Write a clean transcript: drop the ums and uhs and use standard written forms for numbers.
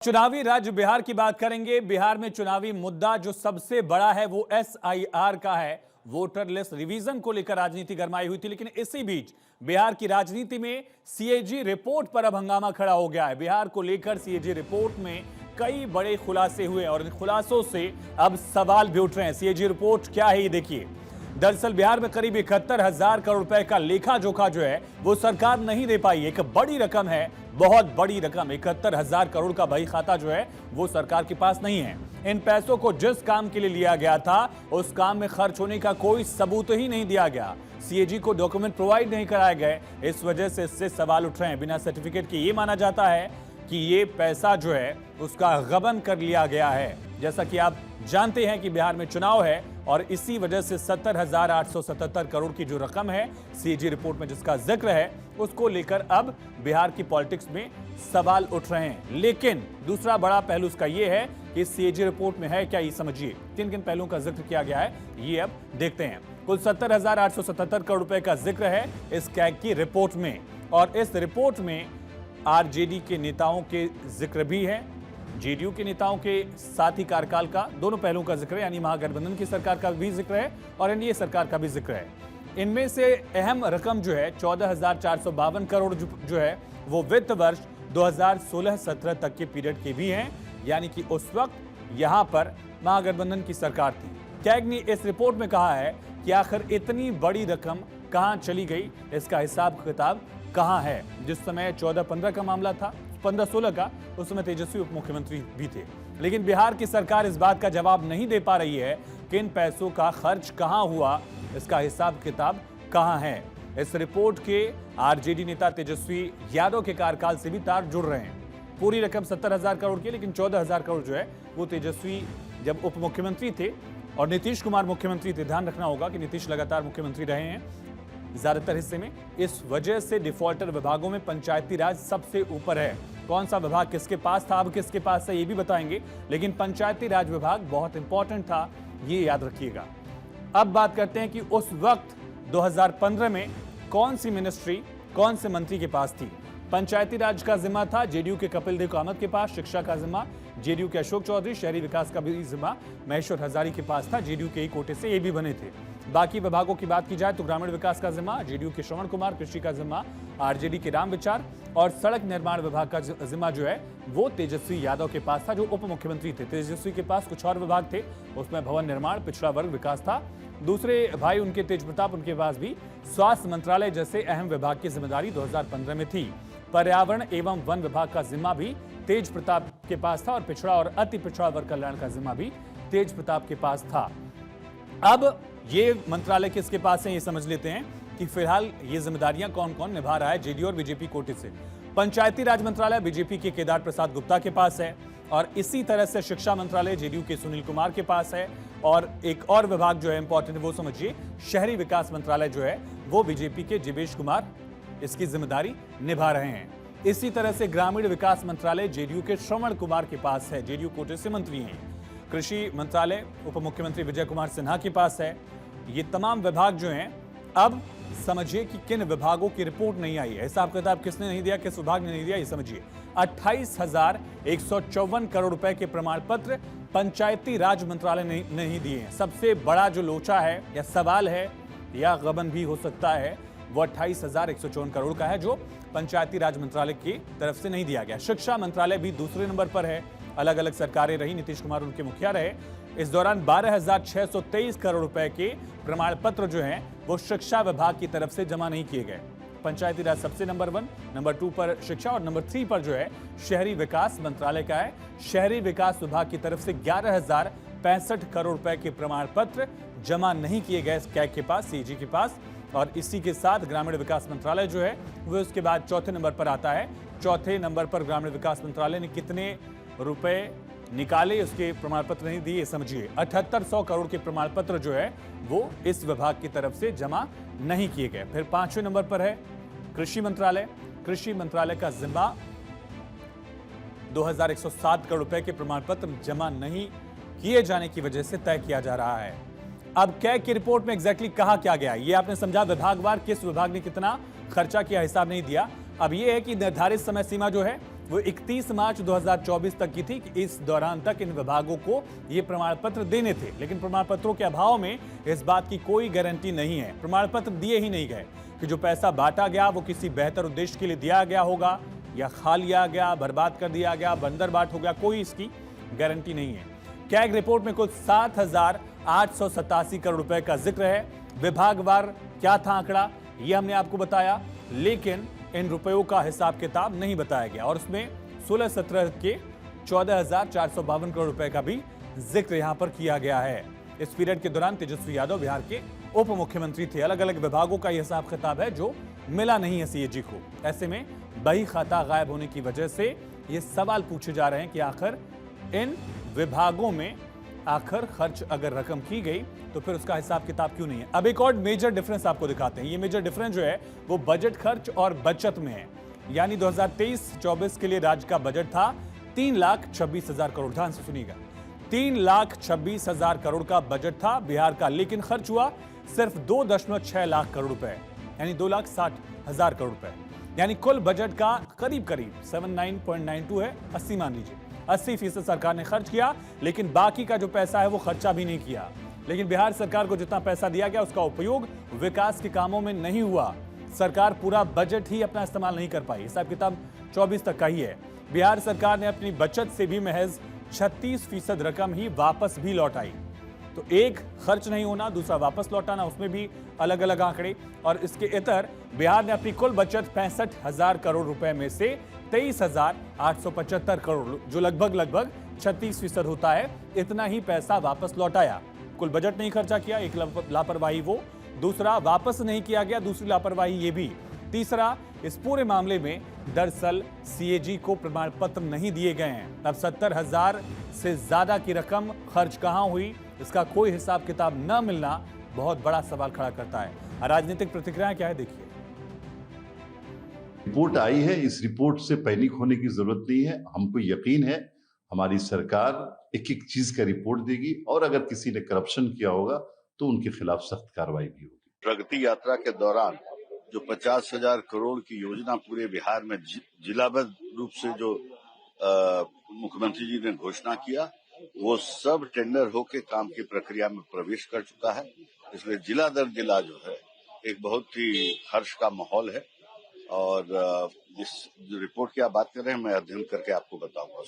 चुनावी राज्य बिहार की बात करेंगे। बिहार में चुनावी मुद्दा जो सबसे बड़ा है वो एसआईआर का है। वोटर लिस्ट रिवीजन को लेकर राजनीति गरमाई हुई थी, लेकिन इसी बीच बिहार की राजनीति में सीएजी रिपोर्ट पर अब हंगामा खड़ा हो गया है। बिहार को लेकर सीएजी रिपोर्ट में कई बड़े खुलासे हुए और इन खुलासों से अब सवाल भी उठ रहे हैं। सीएजी रिपोर्ट क्या है ये देखिए। दरअसल बिहार में करीब 71,000 करोड़ रुपए का लेखा जोखा जो है वो सरकार नहीं दे पाई। एक बड़ी रकम है, बहुत बड़ी रकम। 71,000 करोड़ का बही खाता जो है वो सरकार के पास नहीं है। इन पैसों को जिस काम के लिए लिया गया था उस काम में खर्च होने का कोई सबूत ही नहीं दिया गया। सीएजी को डॉक्यूमेंट प्रोवाइड नहीं कराए गए। इस वजह से इससे सवाल उठ रहे हैं। बिना सर्टिफिकेट के ये माना जाता है कि ये पैसा जो है उसका गबन कर लिया गया है। जैसा कि आप जानते हैं कि बिहार में चुनाव है और इसी वजह से 70,877 करोड़ की जो रकम है सीएजी रिपोर्ट में जिसका जिक्र है उसको लेकर अब बिहार की पॉलिटिक्स में सवाल उठ रहे हैं। लेकिन दूसरा बड़ा पहलू इसका यह है कि सीएजी रिपोर्ट में है क्या, ये समझिए। किन किन पहलुओं का जिक्र किया गया है ये अब देखते हैं। कुल 70,877 करोड़ रुपए का जिक्र है इस कैग की रिपोर्ट में और इस रिपोर्ट में आरजेडी के नेताओं के जिक्र भी है, जेडीयू के नेताओं के साथ ही कार्यकाल का दोनों पहलुओं का जिक्र है, यानी महागठबंधन की सरकार का भी जिक्र है और एनडीए सरकार का भी जिक्र है। इनमें से अहम रकम जो है 14,452 करोड़ जो है वो वित्त वर्ष 2016-17 तक के पीरियड के भी हैं, यानी कि उस वक्त यहां पर महागठबंधन की सरकार थी। कैग ने इस रिपोर्ट में कहा है कि आखिर इतनी बड़ी रकम कहां चली गई, इसका हिसाब किताब कहां है। जिस समय 14-15 का मामला था, 15-16 का, उस समय तेजस्वी उप मुख्यमंत्री भी थे। लेकिन बिहार की सरकार इस बात का जवाब नहीं दे पा रही है कि इन पैसों का खर्च कहां हुआ, इसका हिसाब किताब कहां है। इस रिपोर्ट के आरजेडी नेता तेजस्वी यादव के कार्यकाल से भी तार जुड़ रहे हैं। पूरी रकम 70,000 करोड़ की, लेकिन 14,000 करोड़ जो है वो तेजस्वी जब उप मुख्यमंत्री थे और नीतीश कुमार मुख्यमंत्री थे। ध्यान रखना होगा कि नीतीश लगातार मुख्यमंत्री रहे हैं ज्यादातर हिस्से में। इस वजह से डिफॉल्टर विभागों में पंचायती राज सबसे ऊपर है। कौन सा विभाग किसके पास था, अब किसके पास है, ये भी बताएंगे, लेकिन पंचायती राज विभाग बहुत इंपॉर्टेंट था, ये याद रखिएगा। अब बात करते हैं कि उस वक्त 2015 में कौन सी मिनिस्ट्री कौन से मंत्री के पास थी। पंचायती राज का जिम्मा था जेडीयू के कपिल देव कामत के पास, शिक्षा का जिम्मा जेडीयू के अशोक चौधरी, शहरी विकास का भी जिम्मा महेश्वर हजारी के पास था, जेडीयू के ही कोटे से ये भी बने थे। बाकी विभागों की बात की जाए तो ग्रामीण विकास का जिम्मा जेडीयू के श्रवण कुमार, कृषि का जिम्मा आरजेडी के राम विचार और सड़क निर्माण विभाग का जिम्मा जो है वो तेजस्वी यादव के पास था जो उप मुख्यमंत्री थे। तेजस्वी के पास कुछ और विभाग थे, उसमें भवन निर्माण, पिछड़ा वर्ग विकास था। दूसरे भाई उनके तेज प्रताप, उनके पास भी स्वास्थ्य मंत्रालय जैसे अहम विभाग की जिम्मेदारी 2015 में थी। पर्यावरण एवं वन विभाग का जिम्मा भी तेज प्रताप के पास था और पिछड़ा और अति पिछड़ा वर्ग कल्याण का जिम्मा भी तेज प्रताप के पास था। अब ये मंत्रालय किसके पास है ये समझ लेते हैं कि फिलहाल ये जिम्मेदारियां कौन कौन निभा रहा है जेडीयू और बीजेपी कोटे से। पंचायती राज मंत्रालय बीजेपी के केदार प्रसाद गुप्ता के पास है और इसी तरह से शिक्षा मंत्रालय जेडीयू के सुनील कुमार के पास है और एक और विभाग जो है इंपॉर्टेंट वो समझिए, शहरी विकास मंत्रालय जो है वो बीजेपी के जिवेश कुमार इसकी जिम्मेदारी निभा रहे हैं। इसी तरह से ग्रामीण विकास मंत्रालय जेडीयू के श्रवण कुमार के पास है, जेडीयू कोटे से मंत्री हैं। कृषि मंत्रालय उप मुख्यमंत्री विजय कुमार सिन्हा के पास है। ये तमाम विभाग जो हैं, अब समझिए कि किन विभागों की रिपोर्ट नहीं आई है, हिसाब किताब किसने नहीं दिया, किस विभाग ने नहीं दिया, ये समझिए। 28,154 करोड़ रुपए के प्रमाण पत्र पंचायती राज मंत्रालय ने नहीं दिए हैं। सबसे बड़ा जो लोचा है या सवाल है या गबन भी हो सकता है वो 28,154 करोड़ का है जो पंचायती राज मंत्रालय की तरफ से नहीं दिया गया। शिक्षा मंत्रालय भी दूसरे नंबर पर है। अलग अलग सरकारें रही, नीतीश कुमार उनके मुखिया रहे। इस दौरान 12,623 करोड़ रुपए के प्रमाण पत्र जो हैं वो शिक्षा विभाग की तरफ से जमा नहीं किए गए। पंचायती राज सबसे नंबर 1, नंबर 2 पर शिक्षा और नंबर 3 पर जो है शहरी विकास मंत्रालय का है। शहरी विकास विभाग की तरफ से 11,065 करोड़ रुपए के प्रमाण पत्र जमा नहीं किए गए कैग के पास, सीएजी के पास। और इसी के साथ ग्रामीण विकास मंत्रालय जो है वो उसके बाद चौथे नंबर पर आता है। चौथे नंबर पर ग्रामीण विकास मंत्रालय ने कितने रुपए निकाले उसके प्रमाण पत्र नहीं दिए, समझिए 7800 करोड़ के प्रमाण पत्र जो है वो इस विभाग की तरफ से जमा नहीं किए गए। फिर 5वें नंबर पर है कृषि मंत्रालय। कृषि मंत्रालय का जिम्मा 2,107 करोड़ रुपए के प्रमाण पत्र जमा नहीं किए जाने की वजह से तय किया जा रहा है। अब कैग की रिपोर्ट में एग्जैक्टली कहा क्या गया ये आपने समझा, विभागवार किस विभाग ने कितना खर्चा किया हिसाब नहीं दिया। अब ये है कि निर्धारित समय सीमा जो है वो 31 मार्च 2024 तक की थी कि इस दौरान तक इन विभागों को ये प्रमाण पत्र देने थे, लेकिन प्रमाण पत्रों के अभाव में इस बात की कोई गारंटी नहीं है। प्रमाण पत्र दिए ही नहीं गए कि जो पैसा बांटा गया वो किसी बेहतर उद्देश्य के लिए दिया गया होगा या खा लिया गया, बर्बाद कर दिया गया, बंदर बाट हो गया, कोई इसकी गारंटी नहीं है। कैग रिपोर्ट में कुल 7,887 करोड़ रुपए का जिक्र है। विभागवार क्या था आंकड़ा ये हमने आपको बताया, लेकिन इन रुपयों का हिसाब किताब नहीं बताया गया और उसमें 16-17 के 14,452 करोड़ रुपए का भी जिक्र यहां पर किया गया है। इस पीरियड के दौरान तेजस्वी यादव बिहार के उप मुख्यमंत्री थे। अलग अलग विभागों का यह हिसाब किताब है जो मिला नहीं है सीएजी को। ऐसे में बही खाता गायब होने की वजह से ये सवाल पूछे जा रहे हैं कि आखिर इन विभागों में आखिर खर्च अगर रकम की गई तो फिर उसका हिसाब किताब क्यों नहीं है। अब एक और मेजर डिफरेंस आपको दिखाते हैं। ये मेजर डिफरेंस जो है वो बजट खर्च और बचत में है। यानी 2023-24 के लिए राज्य का बजट था 3,26,000 करोड़। ध्यान से सुनिएगा, 3,26,000 करोड़ का बजट था बिहार का, लेकिन खर्च हुआ सिर्फ 2.6 लाख करोड़ रुपए, यानी 2,60,000 करोड़ रुपए। यानी कुल बजट का करीब 79.92 है, 80 मान लीजिए, 80% सरकार ने खर्च किया, लेकिन बाकी का जो पैसा है वो खर्चा भी नहीं किया। लेकिन बिहार सरकार को जितना पैसा दिया गया उसका उपयोग विकास के कामों में नहीं हुआ। सरकार पूरा बजट ही अपना इस्तेमाल नहीं कर पाई। हिसाब किताब 24 तक का ही है। बिहार सरकार ने अपनी बचत से भी महज 36% रकम ही वापस भी लौटाई। तो एक खर्च नहीं होना, दूसरा वापस लौटाना, उसमें भी अलग अलग आंकड़े। और इसके इतर बिहार ने अपनी कुल बचत 65,000 करोड़ रुपए में से 23,875 करोड़, जो लगभग 36% होता है, इतना ही पैसा वापस लौटाया। कुल बजट नहीं खर्चा किया, एक लापरवाही वो, दूसरा वापस नहीं किया गया, दूसरी लापरवाही ये भी, तीसरा इस पूरे मामले में दरअसल सीएजी को प्रमाण पत्र नहीं दिए गए हैं। अब 70,000 से ज्यादा की रकम खर्च कहां हुई, इसका कोई हिसाब किताब न मिलना बहुत बड़ा सवाल खड़ा करता है। राजनीतिक प्रतिक्रिया क्या है, देखिए। रिपोर्ट आई है, इस रिपोर्ट से पैनिक होने की जरूरत नहीं है। हमको यकीन है हमारी सरकार एक एक चीज का रिपोर्ट देगी और अगर किसी ने करप्शन किया होगा तो उनके खिलाफ सख्त कार्रवाई भी होगी। प्रगति यात्रा के दौरान जो 50,000 करोड़ की योजना पूरे बिहार में जिलाबद्ध रूप से जो मुख्यमंत्री जी ने घोषणा किया, वो सब टेंडर होके काम की प्रक्रिया में प्रवेश कर चुका है। इसलिए जिला दर जिला जो है एक बहुत ही हर्ष का माहौल है और जिस रिपोर्ट की आप बात कर रहे हैं मैं अध्ययन करके आपको बताऊंगा।